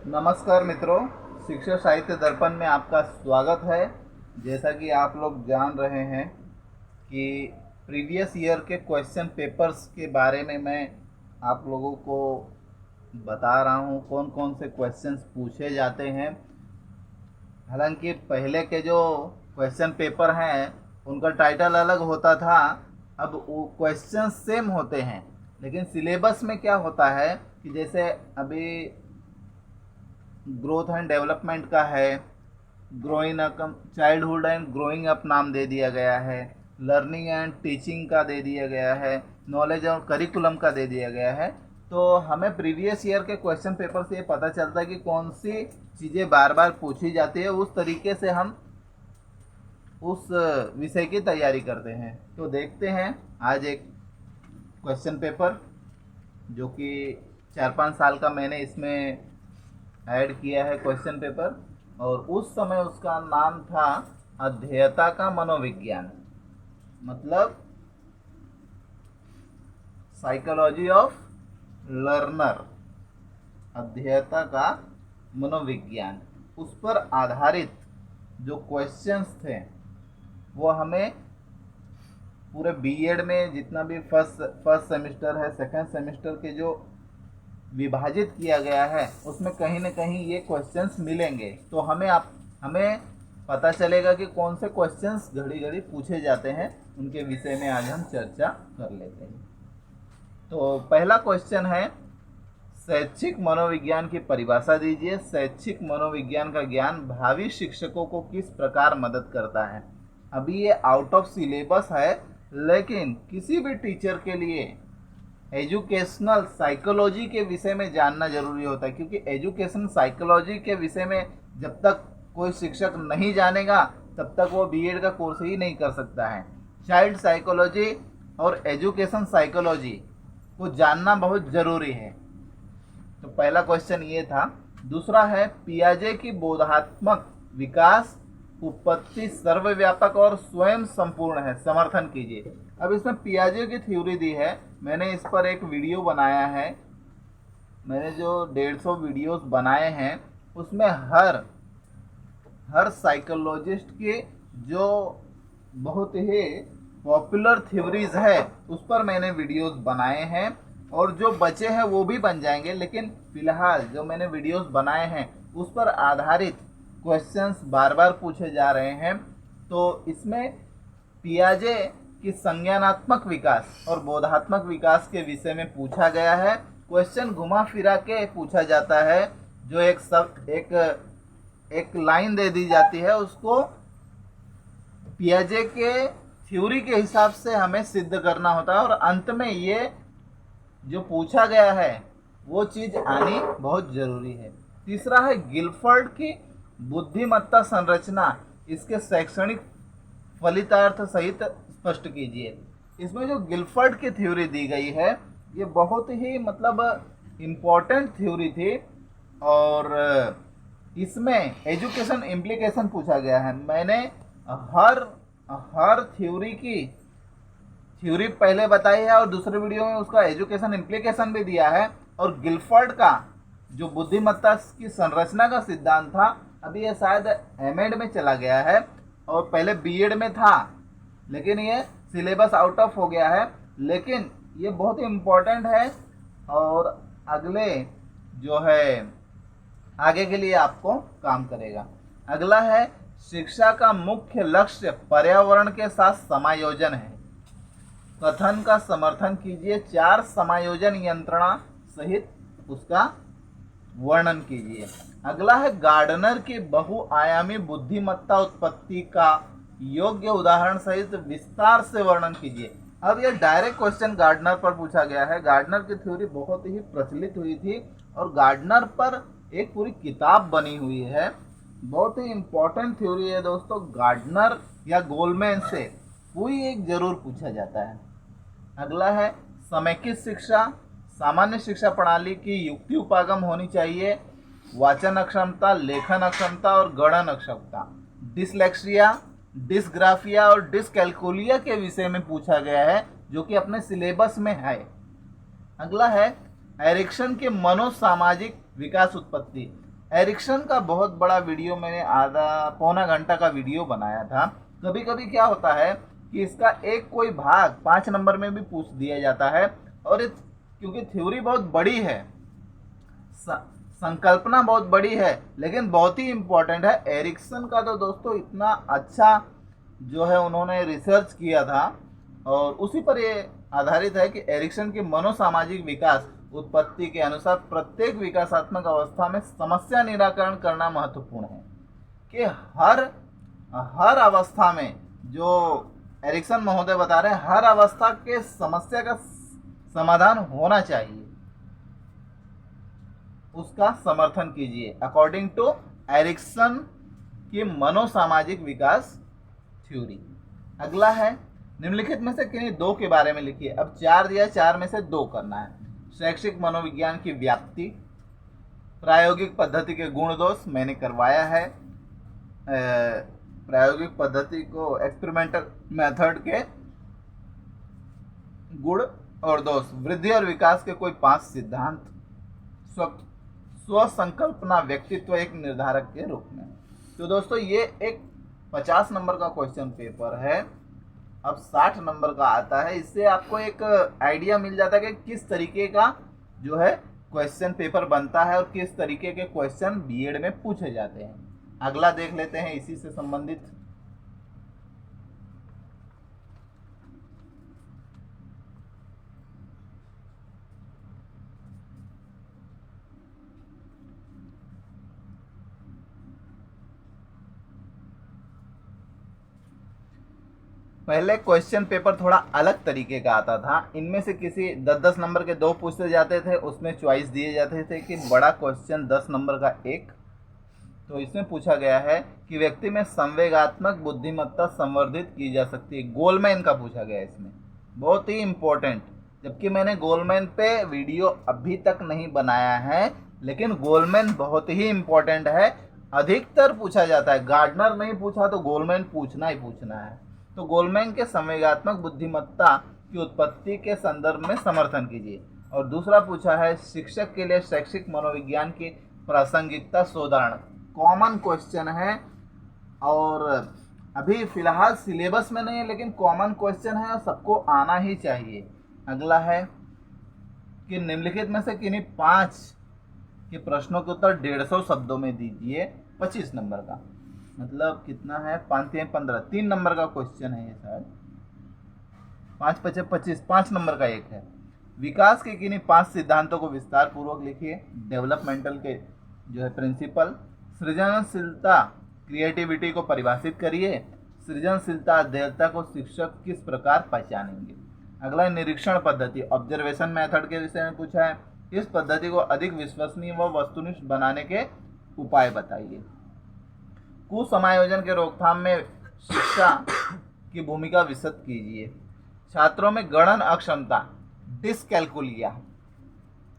नमस्कार मित्रों, शिक्षा साहित्य दर्पण में आपका स्वागत है। जैसा कि आप लोग जान रहे हैं कि प्रीवियस ईयर के क्वेश्चन पेपर्स के बारे में मैं आप लोगों को बता रहा हूं, कौन कौन से क्वेश्चंस पूछे जाते हैं। हालांकि पहले के जो क्वेश्चन पेपर हैं उनका टाइटल अलग होता था, अब वो क्वेश्चन सेम होते हैं, लेकिन सिलेबस में क्या होता है कि जैसे अभी ग्रोथ एंड डेवलपमेंट का है, growing up, childhood and growing up नाम दे दिया गया है, लर्निंग एंड टीचिंग का दे दिया गया है, नॉलेज और करिकुलम का दे दिया गया है। तो हमें प्रीवियस ईयर के क्वेश्चन पेपर से ये पता चलता है कि कौन सी चीज़ें बार बार पूछी जाती है, उस तरीके से हम उस विषय की तैयारी करते हैं। तो देखते हैं आज एक क्वेश्चन पेपर जो कि 4-5 साल का मैंने इसमें ऐड किया है क्वेश्चन पेपर, और उस समय उसका नाम था अध्येता का मनोविज्ञान, मतलब साइकोलॉजी ऑफ लर्नर, अध्येता का मनोविज्ञान। उस पर आधारित जो क्वेश्चंस थे वो हमें पूरे बीएड में जितना भी फर्स्ट सेमेस्टर है, सेकंड सेमेस्टर के जो विभाजित किया गया है उसमें कहीं ना कहीं ये क्वेश्चंस मिलेंगे। तो हमें पता चलेगा कि कौन से क्वेश्चंस घड़ी घड़ी पूछे जाते हैं, उनके विषय में आज हम चर्चा कर लेते हैं। तो पहला क्वेश्चन है, शैक्षिक मनोविज्ञान की परिभाषा दीजिए। शैक्षिक मनोविज्ञान का ज्ञान भावी शिक्षकों को किस प्रकार मदद करता है। अभी ये आउट ऑफ सिलेबस है, लेकिन किसी भी टीचर के लिए एजुकेशनल साइकोलॉजी के विषय में जानना जरूरी होता है, क्योंकि एजुकेशन साइकोलॉजी के विषय में जब तक कोई शिक्षक नहीं जानेगा तब तक वो बीएड का कोर्स ही नहीं कर सकता है। चाइल्ड साइकोलॉजी और एजुकेशन साइकोलॉजी को जानना बहुत ज़रूरी है। तो पहला क्वेश्चन ये था। दूसरा है, पियाजे की बोधात्मक विकास उत्पत्ति सर्वव्यापक और स्वयं संपूर्ण है, समर्थन कीजिए। अब इसमें पियाजे की थ्योरी दी है, मैंने इस पर एक वीडियो बनाया है। मैंने जो 150 वीडियोस बनाए हैं उसमें हर साइकोलॉजिस्ट के जो बहुत ही पॉपुलर थ्योरीज है उस पर मैंने वीडियोस बनाए हैं, और जो बचे हैं वो भी बन जाएंगे, लेकिन फिलहाल जो मैंने वीडियोस बनाए हैं उस पर आधारित क्वेश्चंस बार बार पूछे जा रहे हैं। तो इसमें पियाजे कि संज्ञानात्मक विकास और बोधात्मक विकास के विषय में पूछा गया है। क्वेश्चन घुमा फिरा के पूछा जाता है, जो एक लाइन दे दी जाती है, उसको पियाजे के थ्योरी के हिसाब से हमें सिद्ध करना होता है, और अंत में ये जो पूछा गया है वो चीज़ आनी बहुत ज़रूरी है। तीसरा है, गिलफर्ड की बुद्धिमत्ता संरचना, इसके शैक्षणिक फलितार्थ सहित स्पष्ट कीजिए। इसमें जो गिलफर्ड की थ्योरी दी गई है ये बहुत ही इम्पोर्टेंट थ्योरी थी, और इसमें एजुकेशन इम्प्लीकेशन पूछा गया है। मैंने हर थ्योरी पहले बताई है और दूसरे वीडियो में उसका एजुकेशन इम्प्लीकेशन भी दिया है। और गिलफर्ड का जो बुद्धिमत्ता की संरचना का सिद्धांत था, अभी ये शायद एमएड में चला गया है और पहले बीएड में था, लेकिन ये सिलेबस आउट ऑफ हो गया है, लेकिन ये बहुत ही इम्पोर्टेंट है और आगे के लिए आपको काम करेगा। अगला है, शिक्षा का मुख्य लक्ष्य पर्यावरण के साथ समायोजन है, कथन का समर्थन कीजिए। 4 समायोजन यंत्रणा सहित उसका वर्णन कीजिए। अगला है, गार्डनर की बहुआयामी बुद्धिमत्ता उत्पत्ति का योग्य उदाहरण सहित विस्तार से वर्णन कीजिए। अब यह डायरेक्ट क्वेश्चन गार्डनर पर पूछा गया है। गार्डनर की थ्योरी बहुत ही प्रचलित हुई थी और गार्डनर पर एक पूरी किताब बनी हुई है। बहुत ही इम्पोर्टेंट थ्योरी है दोस्तों। गार्डनर या गोलमैन से कोई एक जरूर पूछा जाता है। अगला है, समेकित शिक्षा, सामान्य शिक्षा प्रणाली की युक्ति उपागम होनी चाहिए। वाचन अक्षमता, लेखन अक्षमता और गणन अक्षमता, डिसलेक्सिया, डिसग्राफिया और डिसकैल्कुलिया के विषय में पूछा गया है, जो कि अपने सिलेबस में है। अगला है, एरिक्सन के मनोसामाजिक विकास उत्पत्ति। एरिक्सन का बहुत बड़ा वीडियो मैंने आधा पौना घंटा का वीडियो बनाया था। कभी कभी क्या होता है कि इसका एक कोई भाग 5 नंबर में भी पूछ दिया जाता है, और क्योंकि थ्योरी बहुत बड़ी है, संकल्पना बहुत बड़ी है, लेकिन बहुत ही इंपॉर्टेंट है। एरिक्सन का तो दोस्तों इतना अच्छा जो है उन्होंने रिसर्च किया था, और उसी पर ये आधारित है कि एरिक्सन के मनोसामाजिक विकास उत्पत्ति के अनुसार प्रत्येक विकासात्मक अवस्था में समस्या निराकरण करना महत्वपूर्ण है। कि हर हर अवस्था में, जो एरिक्सन महोदय बता रहे हैं, हर अवस्था के समस्या का समाधान होना चाहिए, उसका समर्थन कीजिए अकॉर्डिंग टू एरिक्सन की मनोसामाजिक विकास थ्योरी। अगला है, निम्नलिखित में से किन्हीं दो के बारे में लिखिए। अब 4 दिया, 4 में से 2 करना है। शैक्षिक मनोविज्ञान की व्याप्ति, प्रायोगिक पद्धति के गुण दोष मैंने करवाया है। प्रायोगिक पद्धति को एक्सपेरिमेंटल मेथड के गुण और दोष, वृद्धि और विकास के कोई 5 सिद्धांत, स्व संकल्पना व्यक्तित्व एक निर्धारक के रूप में। तो दोस्तों ये एक 50 नंबर का क्वेश्चन पेपर है। अब 60 नंबर का आता है। इससे आपको एक आइडिया मिल जाता है कि किस तरीके का जो है क्वेश्चन पेपर बनता है और किस तरीके के क्वेश्चन बीएड में पूछे जाते हैं। अगला देख लेते हैं इसी से संबंधित। पहले क्वेश्चन पेपर थोड़ा अलग तरीके का आता था। इनमें से किसी 10-10 नंबर के 2 पूछे जाते थे, उसमें चॉइस दिए जाते थे कि बड़ा क्वेश्चन 10 नंबर का 1। तो इसमें पूछा गया है कि व्यक्ति में संवेगात्मक बुद्धिमत्ता संवर्धित की जा सकती है। गोलमैन का पूछा गया है इसमें, बहुत ही इम्पोर्टेंट। जबकि मैंने गोलमैन पे वीडियो अभी तक नहीं बनाया है, लेकिन गोलमैन बहुत ही इम्पोर्टेंट है। अधिकतर पूछा जाता है, गार्डनर नहीं पूछा तो गोलमैन पूछना ही पूछना है। तो गोलमैन के संवेगात्मक बुद्धिमत्ता की उत्पत्ति के संदर्भ में समर्थन कीजिए। और दूसरा पूछा है, शिक्षक के लिए शैक्षिक मनोविज्ञान की प्रासंगिकता शोधारण। कॉमन क्वेश्चन है और अभी फिलहाल सिलेबस में नहीं है, लेकिन कॉमन क्वेश्चन है और सबको आना ही चाहिए। अगला है कि निम्नलिखित में से किन्हीं 5 के प्रश्नों के उत्तर 150 शब्दों में दीजिए। 25 नंबर का मतलब कितना है, 5×3 = 15, 3 नंबर का क्वेश्चन है ये शायद। 5×5 = 25, 5 नंबर का एक है। विकास के किन्हीं 5 सिद्धांतों को विस्तार पूर्वक लिखिए। डेवलपमेंटल के जो है प्रिंसिपल। सृजनशीलता क्रिएटिविटी को परिभाषित करिए। सृजनशीलता अध्येयता को शिक्षक किस प्रकार पहचानेंगे। अगला निरीक्षण पद्धति, ऑब्जर्वेशन मेथड के विषय में पूछा है। इस पद्धति को अधिक विश्वसनीय व वस्तुनिष्ठ बनाने के उपाय बताइए। कुसमायोजन के रोकथाम में शिक्षा की भूमिका विशद कीजिए। छात्रों में गणन अक्षमता डिसकैलकुलिया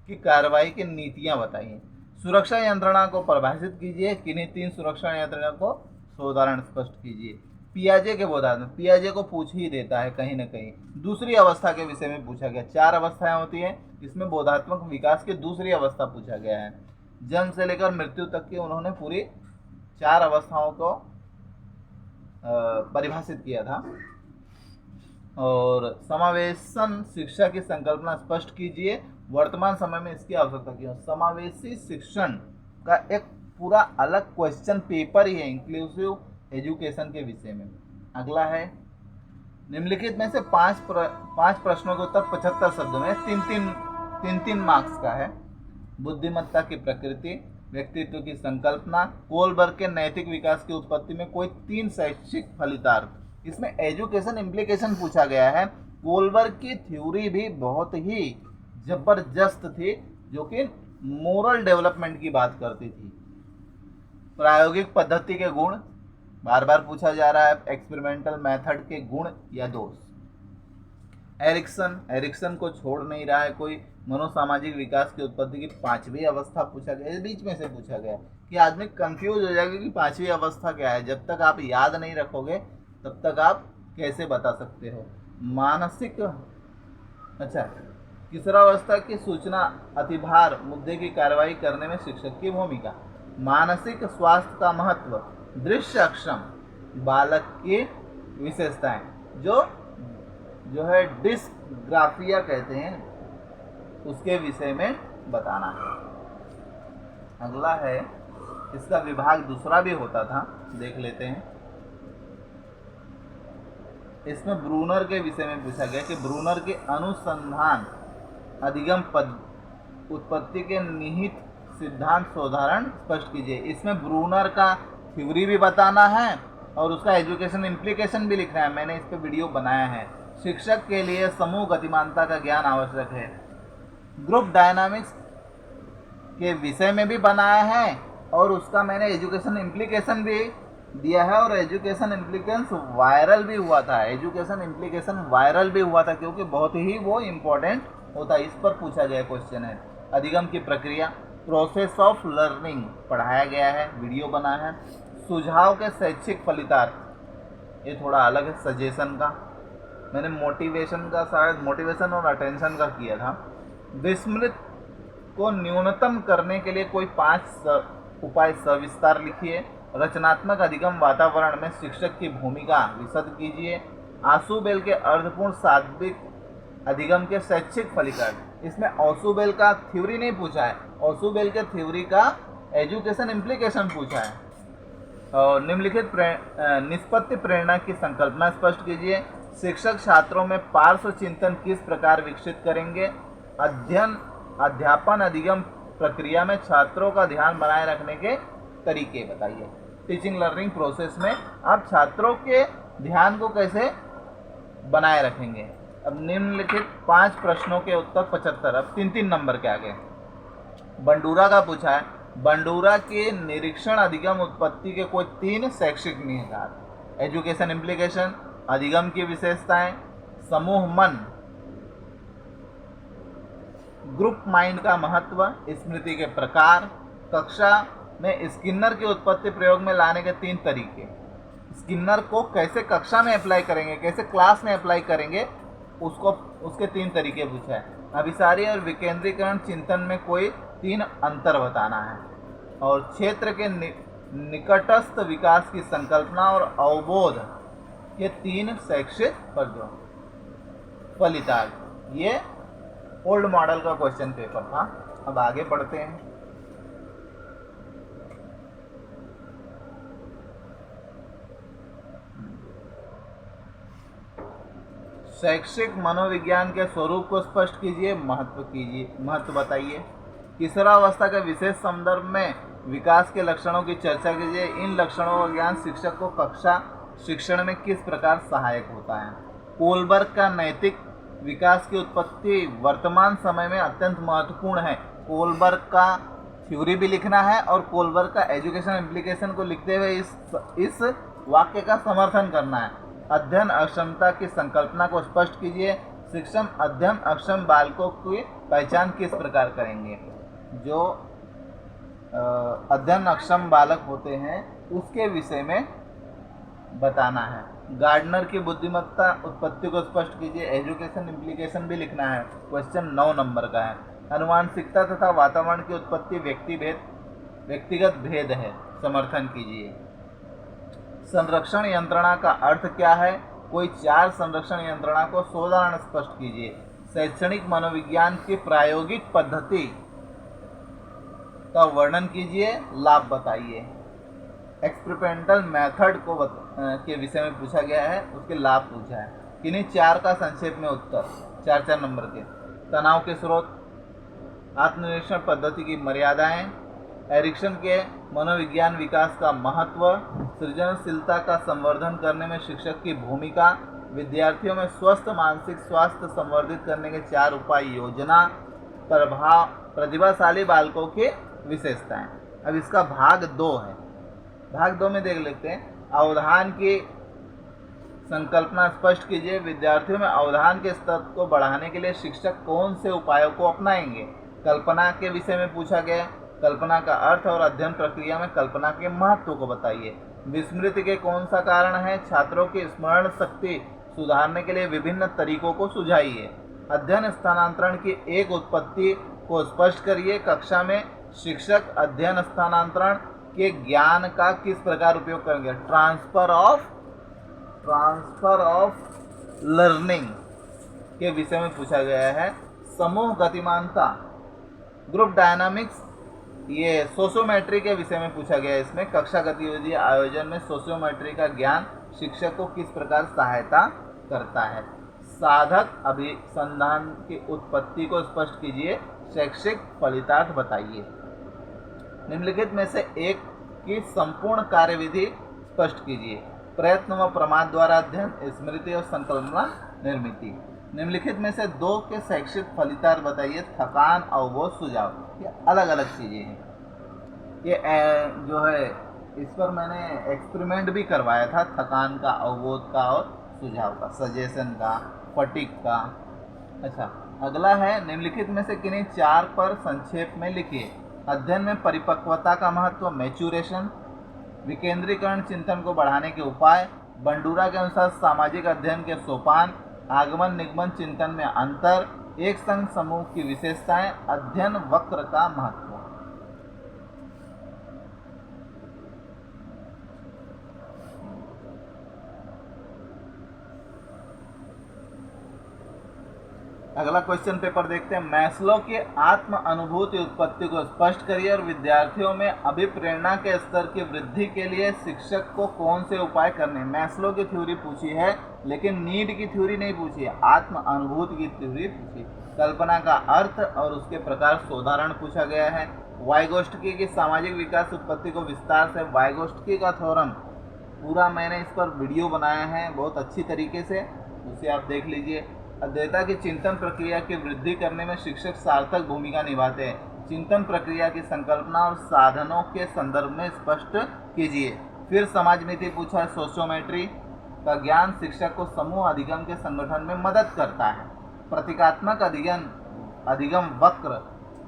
की कार्रवाई की नीतियां बताइए। सुरक्षा यंत्रणा को परिभाषित कीजिए। किन्हीं 3 सुरक्षा यंत्रणा को उदाहरण स्पष्ट कीजिए। पियाजे के बोधात्मक, पियाजे को पूछ ही देता है कहीं ना कहीं। दूसरी अवस्था के विषय में पूछा गया। 4 अवस्थाएं होती हैं, इसमें बोधात्मक विकास की दूसरी अवस्था पूछा गया है। जन्म से लेकर मृत्यु तक की उन्होंने पूरी 4 अवस्थाओं को परिभाषित किया था। और समावेशन शिक्षा की संकल्पना स्पष्ट कीजिए। वर्तमान समय में इसकी आवश्यकता क्यों। समावेशी शिक्षण का एक पूरा अलग क्वेश्चन पेपर ही है इंक्लूसिव एजुकेशन के विषय में। अगला है, निम्नलिखित में से 5 प्रश्नों के उत्तर 75 शब्दों में, 3-3 मार्क्स का है। बुद्धिमत्ता की प्रकृति, व्यक्तित्व की संकल्पना, कोलबर्ग के नैतिक विकास की उत्पत्ति में कोई 3 शैक्षिक फलितार्थ। इसमें एजुकेशन इम्प्लीकेशन पूछा गया है। कोलबर्ग की थ्योरी भी बहुत ही जबरदस्त थी, जो कि मोरल डेवलपमेंट की बात करती थी। प्रायोगिक पद्धति के गुण बार बार पूछा जा रहा है। एक्सपेरिमेंटल मेथड के गुण या दोष। एरिक्सन को छोड़ नहीं रहा है कोई। मनोसामाजिक विकास की उत्पत्ति की 5वीं अवस्था पूछा गया। इस बीच में से पूछा गया कि आदमी कंफ्यूज हो जाएगा कि 5वीं अवस्था क्या है। जब तक आप याद नहीं रखोगे तब तक आप कैसे बता सकते हो। मानसिक, अच्छा, तीसरा अवस्था की सूचना अतिभार मुद्दे की कार्रवाई करने में शिक्षक की भूमिका। मानसिक स्वास्थ्य का महत्व, दृश्य अक्षम बालक की विशेषताएं, जो है डिस्ग्राफिया कहते हैं, उसके विषय में बताना है। अगला है, इसका विभाग दूसरा भी होता था, देख लेते हैं। इसमें ब्रूनर के विषय में पूछा गया कि ब्रूनर के अनुसंधान अधिगम उत्पत्ति के निहित सिद्धांत सोदाहरण स्पष्ट कीजिए। इसमें ब्रूनर का थ्योरी भी बताना है और उसका एजुकेशन इम्प्लीकेशन भी लिखना है। मैंने इस पर वीडियो बनाया है। शिक्षक के लिए समूह गतिमानता का ज्ञान आवश्यक है। ग्रुप डायनामिक्स के विषय में भी बनाया है और उसका मैंने एजुकेशन इम्प्लीकेशन भी दिया है और एजुकेशन इम्प्लीकेशन वायरल भी हुआ था, क्योंकि बहुत ही वो इम्पोर्टेंट होता है। इस पर पूछा गया क्वेश्चन है। अधिगम की प्रक्रिया, प्रोसेस ऑफ लर्निंग पढ़ाया गया है, वीडियो बना है। सुझाव के शैक्षिक फलितार्थ, ये थोड़ा अलग है सजेशन का। मैंने मोटिवेशन और अटेंशन का किया था। विस्मृत को न्यूनतम करने के लिए कोई 5 उपाय सविस्तार लिखिए। रचनात्मक अधिगम वातावरण में शिक्षक की भूमिका विशद कीजिए। आशुबेल के अर्थपूर्ण सात्विक अधिगम के शैक्षिक फलितार्थ, इसमें आशुबेल का थ्योरी नहीं पूछा है, आशुबेल के थ्योरी का एजुकेशन इम्प्लीकेशन पूछा है। और निम्नलिखित निष्पत्ति प्रेरणा की संकल्पना स्पष्ट कीजिए। शिक्षक छात्रों में पार्श्व चिंतन किस प्रकार विकसित करेंगे। अध्यापन अधिगम प्रक्रिया में छात्रों का ध्यान बनाए रखने के तरीके बताइए। टीचिंग लर्निंग प्रोसेस में आप छात्रों के ध्यान को कैसे बनाए रखेंगे। अब निम्नलिखित 5 प्रश्नों के उत्तर 75, अब 3-3 नंबर के आगे। बंडूरा का पूछा है, बंडूरा के निरीक्षण अधिगम उत्पत्ति के कोई 3 शैक्षिक निहितार्थ। एजुकेशन इम्प्लीकेशन, अधिगम की विशेषताएं, समूह मन, ग्रुप माइंड का महत्व, स्मृति के प्रकार, कक्षा में स्किनर की उत्पत्ति प्रयोग में लाने के 3 तरीके। स्किनर को कैसे कक्षा में अप्लाई करेंगे, कैसे क्लास में अप्लाई करेंगे, उसके 3 तरीके पूछा है। अभिसारी और विकेंद्रीकरण चिंतन में कोई 3 अंतर बताना है। और क्षेत्र के निकटस्थ विकास की संकल्पना और अवबोध, ये 3 शैक्षिक फलितार्थ। ये ओल्ड मॉडल का क्वेश्चन पेपर था। अब आगे बढ़ते हैं। शैक्षिक मनोविज्ञान के स्वरूप को स्पष्ट कीजिए, महत्व बताइए। किशोरावस्था के विशेष संदर्भ में विकास के लक्षणों की चर्चा कीजिए। इन लक्षणों का ज्ञान शिक्षक को कक्षा शिक्षण में किस प्रकार सहायक होता है। कोलबर्ग का नैतिक विकास की उत्पत्ति वर्तमान समय में अत्यंत महत्वपूर्ण है। कोलबर्ग का थ्योरी भी लिखना है और कोलबर्ग का एजुकेशन इम्प्लीकेशन को लिखते हुए इस वाक्य का समर्थन करना है। अध्ययन अक्षमता की संकल्पना को स्पष्ट कीजिए। शिक्षक अध्ययन अक्षम बालकों की पहचान किस प्रकार करेंगे। जो अध्ययन अक्षम बालक होते हैं उसके विषय में बताना है। गार्डनर की बुद्धिमत्ता उत्पत्ति को स्पष्ट कीजिए। एजुकेशन इम्प्लीकेशन भी लिखना है, क्वेश्चन 9 नंबर का है। अनुवांशिकता तथा वातावरण की उत्पत्ति व्यक्तिगत भेद है, समर्थन कीजिए। संरक्षण यंत्रणा का अर्थ क्या है, कोई 4 संरक्षण यंत्रणा को सोदाहरण स्पष्ट कीजिए। शैक्षणिक मनोविज्ञान की प्रायोगिक पद्धति का वर्णन कीजिए, लाभ बताइए। एक्सपेरिमेंटल मेथड के विषय में पूछा गया है, उसके लाभ पूछा है। किन्हीं 4 का संक्षेप में उत्तर, 4 नंबर के। तनाव के स्रोत, आत्मनिरीक्षण पद्धति की मर्यादाएं, एरिक्सन के मनोविज्ञान विकास का महत्व, सृजनशीलता का संवर्धन करने में शिक्षक की भूमिका, विद्यार्थियों में स्वस्थ मानसिक स्वास्थ्य संवर्धित करने के 4 उपाय योजना, प्रतिभाशाली बालकों की विशेषताएं। अब इसका भाग 2 है। भाग 2 में देख लेते हैं। अवधान की संकल्पना स्पष्ट कीजिए। विद्यार्थियों में अवधान के स्तर को बढ़ाने के लिए शिक्षक कौन से उपायों को अपनाएंगे। कल्पना के विषय में पूछा गया। कल्पना का अर्थ और अध्ययन प्रक्रिया में कल्पना के महत्व को बताइए। विस्मृति के कौन सा कारण है। छात्रों की स्मरण शक्ति सुधारने के लिए विभिन्न तरीकों को सुझाइए। अध्ययन स्थानांतरण की एक उत्पत्ति को स्पष्ट करिए। कक्षा में शिक्षक अध्ययन स्थानांतरण के ज्ञान का किस प्रकार उपयोग करेंगे? ट्रांसफर ऑफ लर्निंग के विषय में पूछा गया है। समूह गतिमानता, ग्रुप डायनामिक्स, ये सोशियोमेट्री के विषय में पूछा गया है। इसमें कक्षा गतिविधि आयोजन में सोशियोमेट्री का ज्ञान शिक्षक को किस प्रकार सहायता करता है? साधक अभिसंधान की उत्पत्ति को स्पष्ट कीजिए, शैक्षिक फलितार्थ बताइए। निम्नलिखित में से एक की संपूर्ण कार्यविधि स्पष्ट कीजिए। प्रयत्न व प्रमाद द्वारा अध्ययन, स्मृति और संकल्पना निर्मिति। निम्नलिखित में से दो के शैक्षिक फलितार्थ बताइए। थकान, अवबोध, सुझाव। ये अलग अलग चीजें हैं। ये जो है इस पर मैंने एक्सपेरिमेंट भी करवाया था, थकान का, अवबोध का और सुझाव का, सजेशन का, फटीग का। अच्छा, अगला है निम्नलिखित में से किन्हीं चार पर संक्षेप में लिखिए। अध्ययन में परिपक्वता का महत्व, मैच्योरेशन, विकेंद्रीकरण चिंतन को बढ़ाने के उपाय, बंडूरा के अनुसार सामाजिक अध्ययन के सोपान, आगमन निगमन चिंतन में अंतर, एक संघ समूह की विशेषताएं, अध्ययन वक्र का महत्व। अगला क्वेश्चन पेपर देखते हैं। मैस्लो की आत्म अनुभूति उत्पत्ति को स्पष्ट करिए और विद्यार्थियों में अभिप्रेरणा के स्तर की वृद्धि के लिए शिक्षक को कौन से उपाय करने। मैस्लो की थ्योरी पूछी है, लेकिन नीड की थ्योरी नहीं पूछी है, आत्म अनुभूति की थ्योरी पूछी। कल्पना का अर्थ और उसके प्रकार से उदाहरण पूछा गया है। वाइगोस्टकी की सामाजिक विकास उत्पत्ति को विस्तार से, वाइगोस्टकी का थ्योरम पूरा मैंने इस पर वीडियो बनाया है बहुत अच्छी तरीके से, उसे आप देख लीजिए। अध्येता की चिंतन प्रक्रिया की वृद्धि करने में शिक्षक सार्थक भूमिका निभाते हैं। चिंतन प्रक्रिया की संकल्पना और साधनों के संदर्भ में स्पष्ट कीजिए। फिर समाजमिति पूछा है। सोशियोमेट्री का ज्ञान शिक्षक को समूह अधिगम के संगठन में मदद करता है। प्रतीकात्मक अधिगम वक्र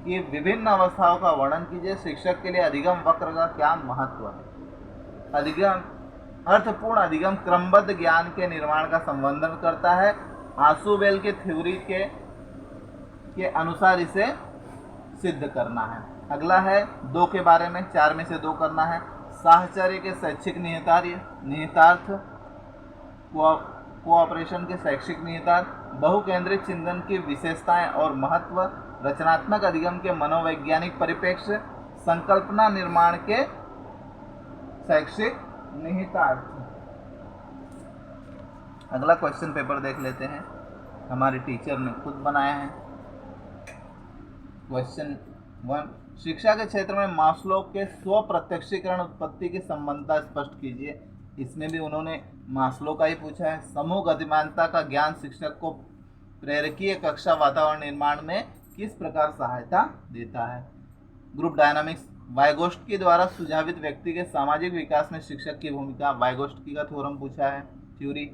की विभिन्न अवस्थाओं का वर्णन कीजिए। शिक्षक के लिए अधिगम वक्र का क्या महत्व है? अधिगम अर्थपूर्ण अधिगम क्रमबद्ध ज्ञान के निर्माण का संवर्धन करता है। आशुबेल के थ्योरी के अनुसार इसे सिद्ध करना है। अगला है दो के बारे में, चार में से दो करना है। साहचर्य के शैक्षिक निहितार्थ, कोऑपरेशन के शैक्षिक निहितार्थ, बहुकेंद्रित चिंतन की विशेषताएं और महत्व, रचनात्मक अधिगम के मनोवैज्ञानिक परिप्रेक्ष्य, संकल्पना निर्माण के शैक्षिक निहितार्थ। अगला क्वेश्चन पेपर देख लेते हैं, हमारे टीचर ने खुद बनाया है। क्वेश्चन 1, शिक्षा के क्षेत्र में मास्लो के स्व प्रत्यक्षीकरण उत्पत्ति की संबंधता स्पष्ट कीजिए। इसमें भी उन्होंने मास्लो का ही पूछा है। समूह गतिमानता का ज्ञान शिक्षक को प्रेरकीय कक्षा वातावरण निर्माण में किस प्रकार सहायता देता है। ग्रुप डायनामिक्स, वाइगोस्टकी द्वारा सुझावित व्यक्ति के सामाजिक विकास में शिक्षक की भूमिका, वाइगोस्टकी का थ्योरम पूछा है। थ्योरी,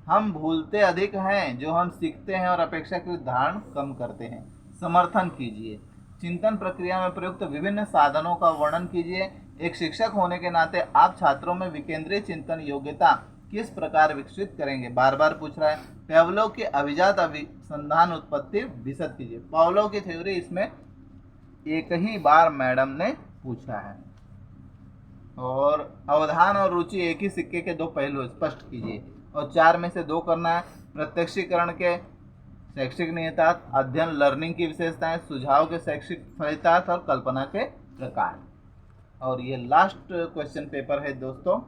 हम भूलते अधिक हैं जो हम सीखते हैं और अपेक्षाकृत धारण कम करते हैं। समर्थन कीजिए। चिंतन प्रक्रिया में प्रयुक्त विभिन्न साधनों का वर्णन कीजिए। एक शिक्षक होने के नाते आप छात्रों में विकेंद्रीय चिंतन योग्यता किस प्रकार विकसित करेंगे? बार बार पूछ रहा है। पावलोव की अभिजात अभिसंधान उत्पत्ति विशद कीजिए। पावलोव की थ्योरी इसमें एक ही बार मैडम ने पूछा है। और अवधान और रुचि एक ही सिक्के के दो पहलू स्पष्ट कीजिए। और चार में से दो करना है। प्रत्यक्षीकरण के शैक्षिक निहितार्थ, अध्ययन लर्निंग की विशेषताएं, सुझाव के शैक्षिक फलितार्थ और कल्पना के प्रकार। और ये लास्ट क्वेश्चन पेपर है दोस्तों।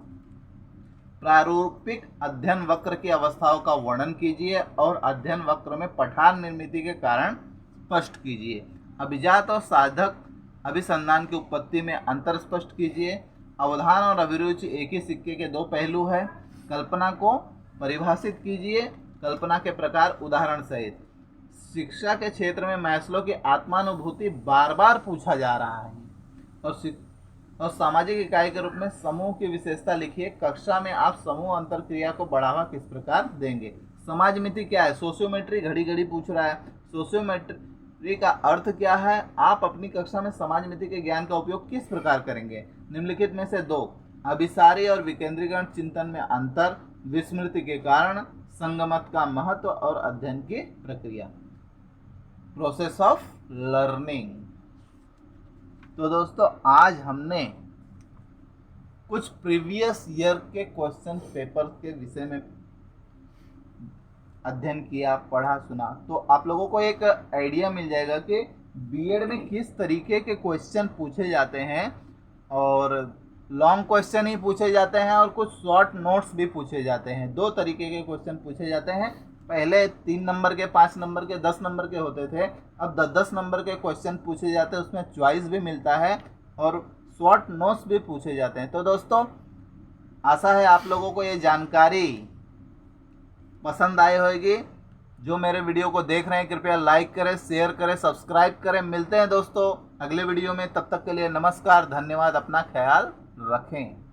प्रारूपिक अध्ययन वक्र की अवस्थाओं का वर्णन कीजिए और अध्ययन वक्र में पठान निर्मिति के कारण स्पष्ट कीजिए। अभिजात और साधक अभिसंधान की उत्पत्ति में अंतर स्पष्ट कीजिए। अवधान और अभिरुचि एक ही सिक्के के दो पहलू है। कल्पना को परिभाषित कीजिए, कल्पना के प्रकार उदाहरण सहित। शिक्षा के क्षेत्र में मैस्लो की आत्मानुभूति बार बार पूछा जा रहा है। और सामाजिक इकाई के रूप में समूह की विशेषता लिखिए। कक्षा में आप समूह अंतरक्रिया को बढ़ावा किस प्रकार देंगे? समाजमिति क्या है? सोशियोमेट्री घड़ी घड़ी पूछ रहा है। सोशियोमेट्री का अर्थ क्या है? आप अपनी कक्षा में समाजमिति के ज्ञान का उपयोग किस प्रकार करेंगे? निम्नलिखित में से दो, अभिसारी और विकेंद्रीकरण चिंतन में अंतर, विस्मृति के कारण, संगमत का महत्व और अध्ययन की प्रक्रिया। Process of learning. तो दोस्तों आज हमने कुछ प्रीवियस ईयर के क्वेश्चन पेपर के विषय में अध्ययन किया, पढ़ा, सुना, तो आप लोगों को एक आइडिया मिल जाएगा कि बीएड में किस तरीके के क्वेश्चन पूछे जाते हैं। और लॉन्ग क्वेश्चन ही पूछे जाते हैं और कुछ शॉर्ट नोट्स भी पूछे जाते हैं। दो तरीके के क्वेश्चन पूछे जाते हैं। पहले 3 नंबर के, 5 नंबर के, 10 नंबर के होते थे। अब 10-10 नंबर के क्वेश्चन पूछे जाते हैं, उसमें चॉइस भी मिलता है और शॉर्ट नोट्स भी पूछे जाते हैं। तो दोस्तों आशा है आप लोगों को ये जानकारी पसंद आई होगी। जो मेरे वीडियो को देख रहे हैं कृपया लाइक करें, शेयर करें, सब्सक्राइब करें। मिलते हैं दोस्तों अगले वीडियो में, तब तक के लिए नमस्कार, धन्यवाद, अपना ख्याल रखें।